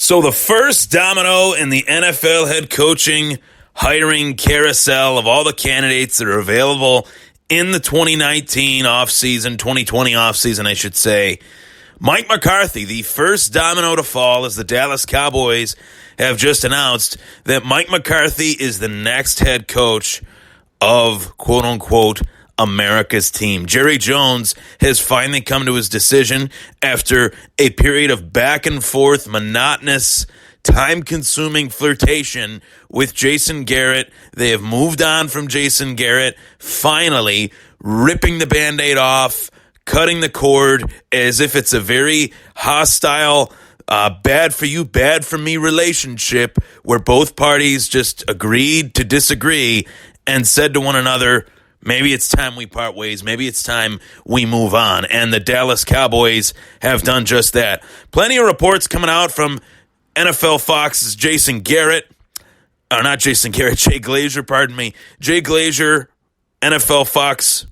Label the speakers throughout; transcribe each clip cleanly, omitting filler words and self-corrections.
Speaker 1: So the first domino in the NFL head coaching hiring carousel of all the candidates that are available in the 2019 offseason, 2020 offseason, I should say. Mike McCarthy, the first domino to fall, as the Dallas Cowboys have just announced that Mike McCarthy is the next head coach of, quote-unquote, America's team. Jerry Jones has finally come to his decision after a period of back and forth, monotonous, time-consuming flirtation with Jason Garrett. They have moved on from Jason Garrett, finally ripping the Band-Aid off, cutting the cord as if it's a very hostile, bad for you, bad for me relationship where both parties just agreed to disagree and said to one another, maybe it's time we part ways. Maybe it's time we move on. And the Dallas Cowboys have done just that. Plenty of reports coming out from NFL Fox's Jay Glazer, pardon me. Jay Glazer, NFL Fox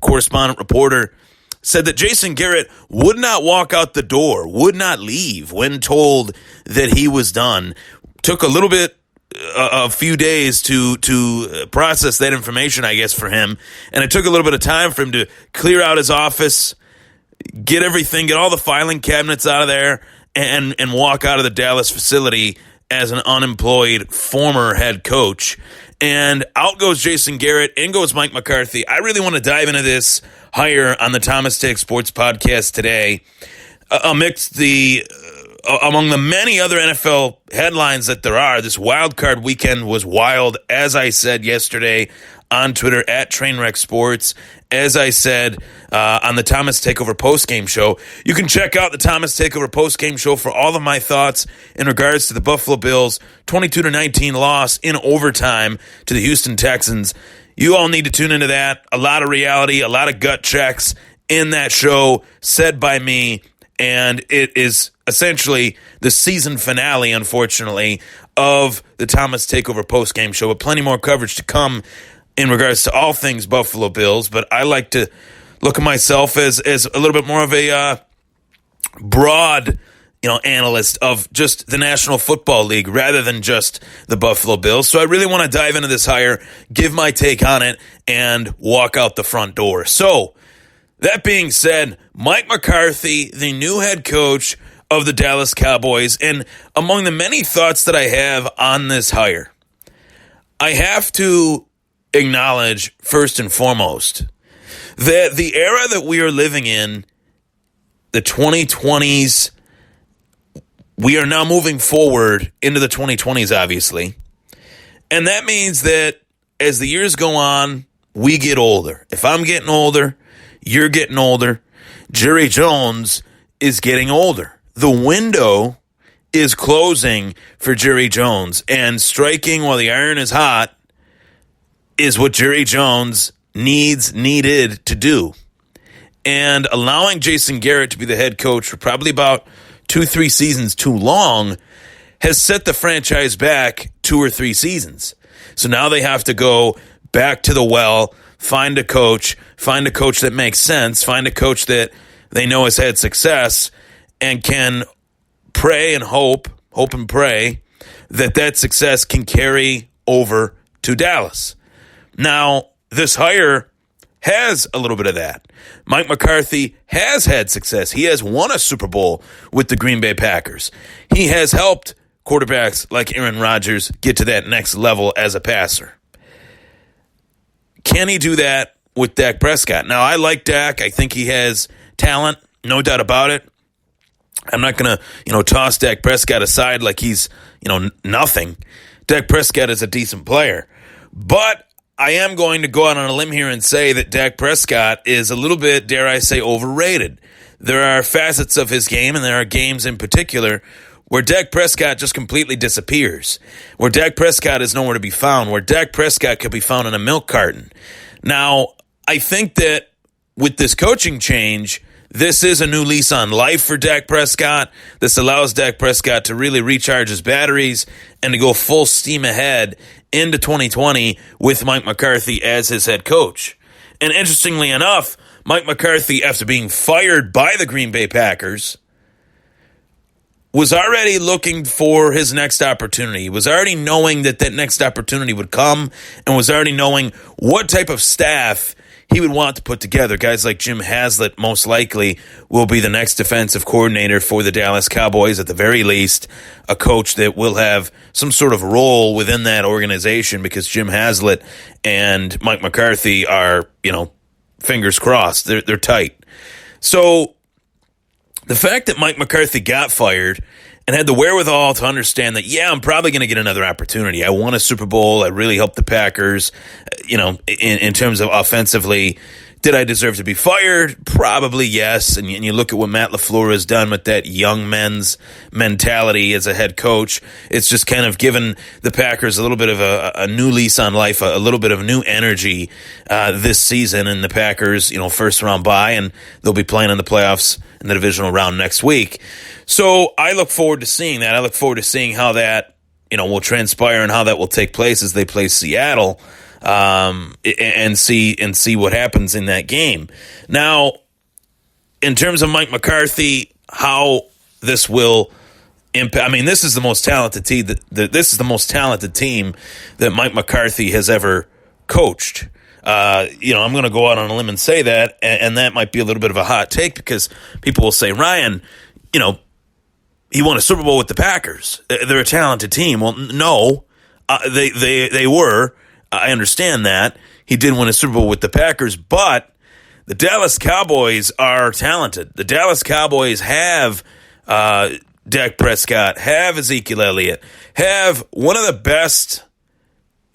Speaker 1: correspondent reporter, said that Jason Garrett would not walk out the door, would not leave when told that he was done. Took a few days to process that information, I guess, for him. And it took a little bit of time for him to clear out his office, get all the filing cabinets out of there, and walk out of the Dallas facility as an unemployed former head coach. And out goes Jason Garrett, in goes Mike McCarthy. I really want to dive into this hire on the Thomas Take Sports podcast today. Among the many other NFL headlines that there are, this wild card weekend was wild, as I said yesterday on Twitter at Trainwreck Sports. As I said on the Thomas Takeover postgame show, you can check out the Thomas Takeover postgame show for all of my thoughts in regards to the Buffalo Bills' 22-19 loss in overtime to the Houston Texans. You all need to tune into that. A lot of reality, a lot of gut checks in that show said by me, and it is essentially the season finale, unfortunately, of the Thomas Takeover postgame show, with plenty more coverage to come in regards to all things Buffalo Bills. But I like to look at myself as a little bit more of a broad, analyst of just the National Football League rather than just the Buffalo Bills. So I really want to dive into this hire, give my take on it, and walk out the front door. So that being said, Mike McCarthy, the new head coach of the Dallas Cowboys, and among the many thoughts that I have on this hire, I have to acknowledge first and foremost that the era that we are living in, the 2020s, we are now moving forward into the 2020s, obviously. And that means that as the years go on, we get older. If I'm getting older, you're getting older. Jerry Jones is getting older. The window is closing for Jerry Jones, and striking while the iron is hot is what Jerry Jones needed to do. And allowing Jason Garrett to be the head coach for probably about 2-3 seasons too long has set the franchise back 2 or 3 seasons. So now they have to go back to the well, find a coach that makes sense, find a coach that they know has had success, and can pray and hope and pray that success can carry over to Dallas. Now, this hire has a little bit of that. Mike McCarthy has had success. He has won a Super Bowl with the Green Bay Packers. He has helped quarterbacks like Aaron Rodgers get to that next level as a passer. Can he do that with Dak Prescott? Now, I like Dak. I think he has talent, no doubt about it. I'm not going to, toss Dak Prescott aside like he's, nothing. Dak Prescott is a decent player. But I am going to go out on a limb here and say that Dak Prescott is a little bit, dare I say, overrated. There are facets of his game, and there are games in particular where Dak Prescott just completely disappears, where Dak Prescott is nowhere to be found, where Dak Prescott could be found in a milk carton. Now, I think that with this coaching change, this is a new lease on life for Dak Prescott. This allows Dak Prescott to really recharge his batteries and to go full steam ahead into 2020 with Mike McCarthy as his head coach. And interestingly enough, Mike McCarthy, after being fired by the Green Bay Packers, was already looking for his next opportunity. He was already knowing that next opportunity would come and was already knowing what type of staff he would want to put together. Guys like Jim Haslett most likely will be the next defensive coordinator for the Dallas Cowboys, at the very least, a coach that will have some sort of role within that organization, because Jim Haslett and Mike McCarthy are, fingers crossed. They're tight. So the fact that Mike McCarthy got fired and had the wherewithal to understand that, I'm probably going to get another opportunity. I won a Super Bowl. I really helped the Packers, in terms of offensively. Did I deserve to be fired? Probably yes. And you look at what Matt LaFleur has done with that young men's mentality as a head coach. It's just kind of given the Packers a little bit of a new lease on life, a little bit of new energy this season. And the Packers, first round bye, and they'll be playing in the playoffs in the divisional round next week. So I look forward to seeing that. I look forward to seeing how that, will transpire and how that will take place as they play Seattle, and see what happens in that game. Now, in terms of Mike McCarthy, how this will impact. This is the most talented team. This is the most talented team that Mike McCarthy has ever coached. I'm going to go out on a limb and say that, and that might be a little bit of a hot take, because people will say, Ryan, he won a Super Bowl with the Packers. They're a talented team. Well, no, they were. I understand that. He did win a Super Bowl with the Packers, but the Dallas Cowboys are talented. The Dallas Cowboys have Dak Prescott, have Ezekiel Elliott, have one of the best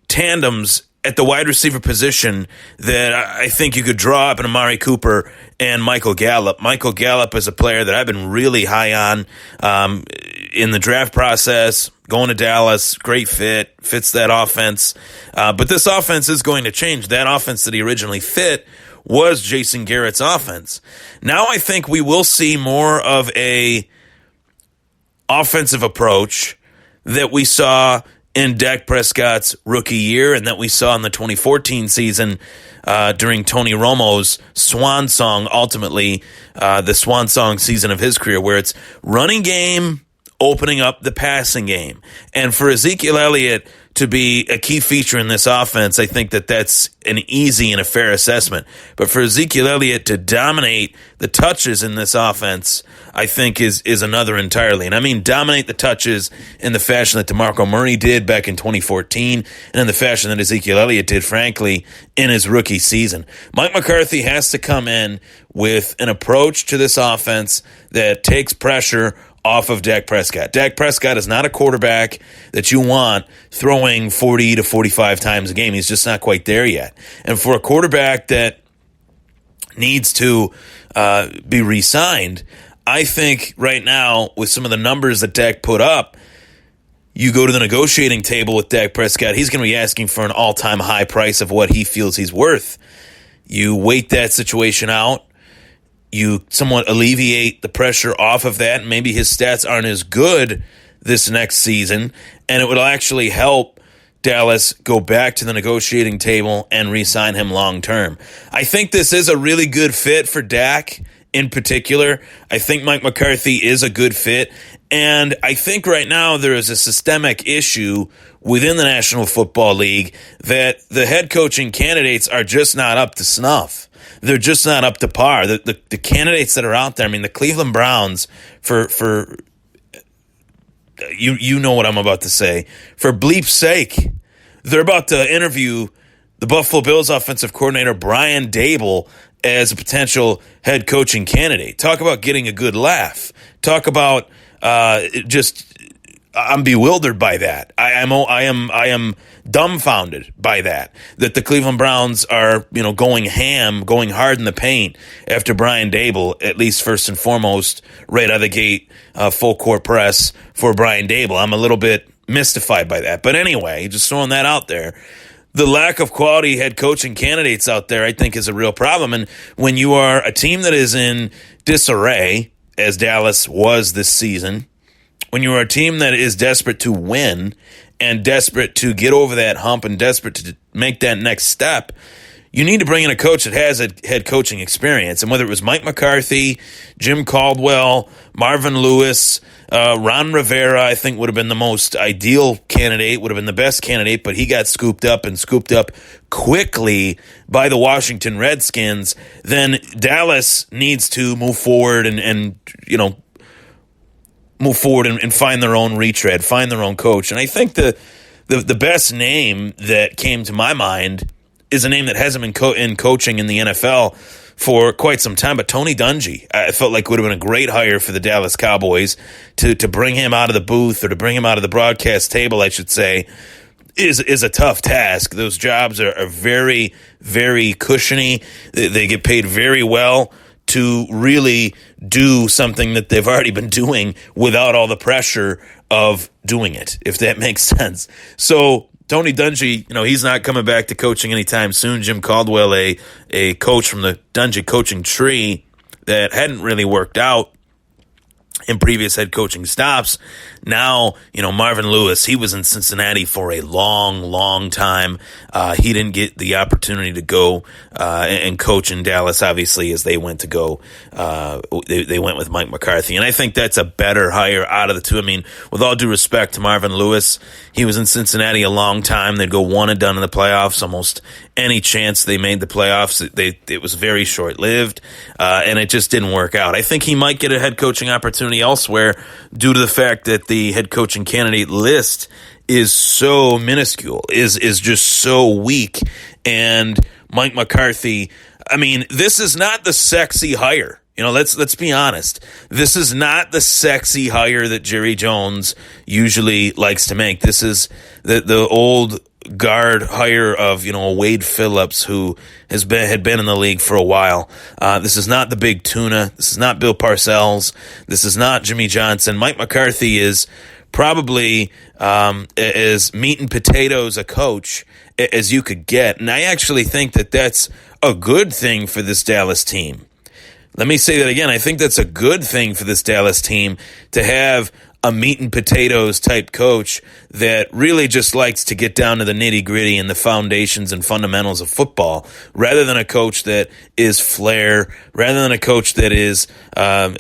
Speaker 1: tandems at the wide receiver position that I think you could draw up in Amari Cooper and Michael Gallup. Michael Gallup is a player that I've been really high on in the draft process. Going to Dallas, great fit, fits that offense. But this offense is going to change. That offense that he originally fit was Jason Garrett's offense. Now I think we will see more of a offensive approach that we saw in Dak Prescott's rookie year and that we saw in the 2014 season during Tony Romo's swan song, ultimately the swan song season of his career, where it's running game, opening up the passing game. And for Ezekiel Elliott to be a key feature in this offense, I think that's an easy and a fair assessment. But for Ezekiel Elliott to dominate the touches in this offense, I think is another entirely. And I mean dominate the touches in the fashion that DeMarco Murray did back in 2014 and in the fashion that Ezekiel Elliott did, frankly, in his rookie season. Mike McCarthy has to come in with an approach to this offense that takes pressure off of Dak Prescott. Dak Prescott is not a quarterback that you want throwing 40 to 45 times a game. He's just not quite there yet. And for a quarterback that needs to be re-signed, I think right now, with some of the numbers that Dak put up, you go to the negotiating table with Dak Prescott, he's going to be asking for an all-time high price of what he feels he's worth. You wait that situation out. You somewhat alleviate the pressure off of that. Maybe his stats aren't as good this next season, and it would actually help Dallas go back to the negotiating table and re-sign him long-term. I think this is a really good fit for Dak in particular. I think Mike McCarthy is a good fit, and I think right now there is a systemic issue within the National Football League that the head coaching candidates are just not up to snuff. They're just not up to par. The candidates that are out there, the Cleveland Browns, for you know what I'm about to say, for bleep's sake, they're about to interview the Buffalo Bills offensive coordinator Brian Daboll as a potential head coaching candidate. Talk about getting a good laugh. Talk about I'm bewildered by that. I am dumbfounded by that the Cleveland Browns are, going ham, going hard in the paint after Brian Daboll, at least first and foremost, right out of the gate, full court press for Brian Daboll. I'm a little bit mystified by that. But anyway, just throwing that out there. The lack of quality head coaching candidates out there, I think, is a real problem. And when you are a team that is in disarray, as Dallas was this season, when you are a team that is desperate to win and desperate to get over that hump and desperate to make that next step, you need to bring in a coach that has a head coaching experience. And whether it was Mike McCarthy, Jim Caldwell, Marvin Lewis, Ron Rivera, I think would have been the most ideal candidate, would have been the best candidate, but he got scooped up quickly by the Washington Redskins. Then Dallas needs to move forward and find their own retread, find their own coach. And I think the best name that came to my mind is a name that hasn't been in coaching in the NFL for quite some time, but Tony Dungy. I felt like would have been a great hire for the Dallas Cowboys to bring him out of the booth, or to bring him out of the broadcast table, I should say, is a tough task. Those jobs are very, very cushiony. They get paid very well to really do something that they've already been doing without all the pressure of doing it, if that makes sense. So Tony Dungy, he's not coming back to coaching anytime soon. Jim Caldwell, a coach from the Dungy coaching tree that hadn't really worked out in previous head coaching stops. Now, Marvin Lewis, he was in Cincinnati for a long, long time. He didn't get the opportunity to go and coach in Dallas, obviously, as they went to go. They went with Mike McCarthy. And I think that's a better hire out of the two. I mean, with all due respect to Marvin Lewis, he was in Cincinnati a long time. They'd go one and done in the playoffs. Almost any chance they made the playoffs, it was very short-lived, and it just didn't work out. I think he might get a head coaching opportunity elsewhere due to the fact that the head coaching candidate list is so minuscule, is just so weak. And Mike McCarthy, I mean, this is not the sexy hire. Let's be honest. This is not the sexy hire that Jerry Jones usually likes to make. This is the old guard hire of Wade Phillips, who had been in the league for a while. This is not the big tuna. This is not Bill Parcells. This is not Jimmy Johnson. Mike McCarthy is probably as meat and potatoes a coach as you could get, and I actually think that that's a good thing for this Dallas team. Let me say that again. I think that's a good thing for this Dallas team to have a meat and potatoes type coach that really just likes to get down to the nitty gritty and the foundations and fundamentals of football, rather than a coach that is flair, rather than a coach that is, a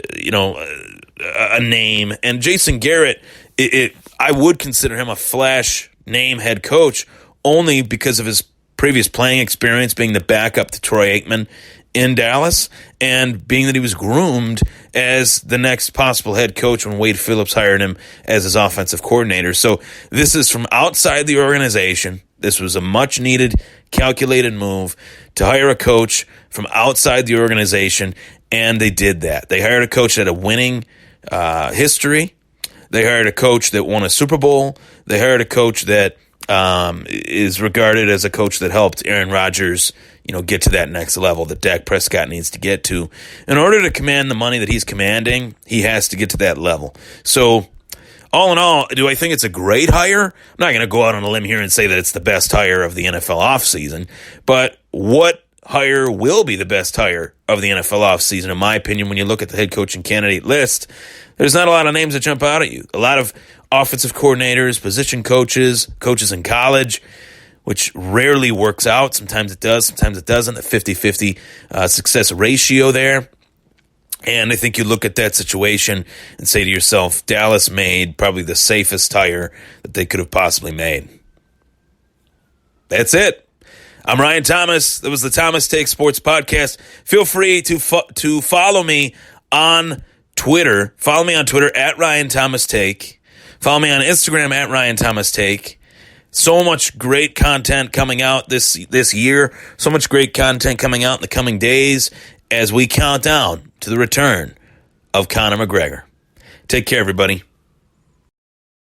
Speaker 1: name. And Jason Garrett, I would consider him a flash name head coach only because of his previous playing experience, being the backup to Troy Aikman in Dallas, and being that he was groomed as the next possible head coach when Wade Phillips hired him as his offensive coordinator. So this is from outside the organization. This was a much-needed, calculated move to hire a coach from outside the organization, and they did that. They hired a coach that had a winning history. They hired a coach that won a Super Bowl. They hired a coach that is regarded as a coach that helped Aaron Rodgers get to that next level that Dak Prescott needs to get to. In order to command the money that he's commanding, he has to get to that level. So, all in all, do I think it's a great hire? I'm not going to go out on a limb here and say that it's the best hire of the NFL offseason, but what hire will be the best hire of the NFL offseason, in my opinion? When you look at the head coaching candidate list, there's not a lot of names that jump out at you. A lot of offensive coordinators, position coaches in college, which rarely works out. Sometimes it does, sometimes it doesn't. A 50-50 success ratio there. And I think you look at that situation and say to yourself, Dallas made probably the safest hire that they could have possibly made. That's it. I'm Ryan Thomas. That was the Thomas Take Sports Podcast. Feel free to follow me on Twitter. Follow me on Twitter at Ryan Thomas Take. Follow me on Instagram at Ryan Thomas Take. So much great content coming out this year. So much great content coming out in the coming days as we count down to the return of Conor McGregor. Take care, everybody.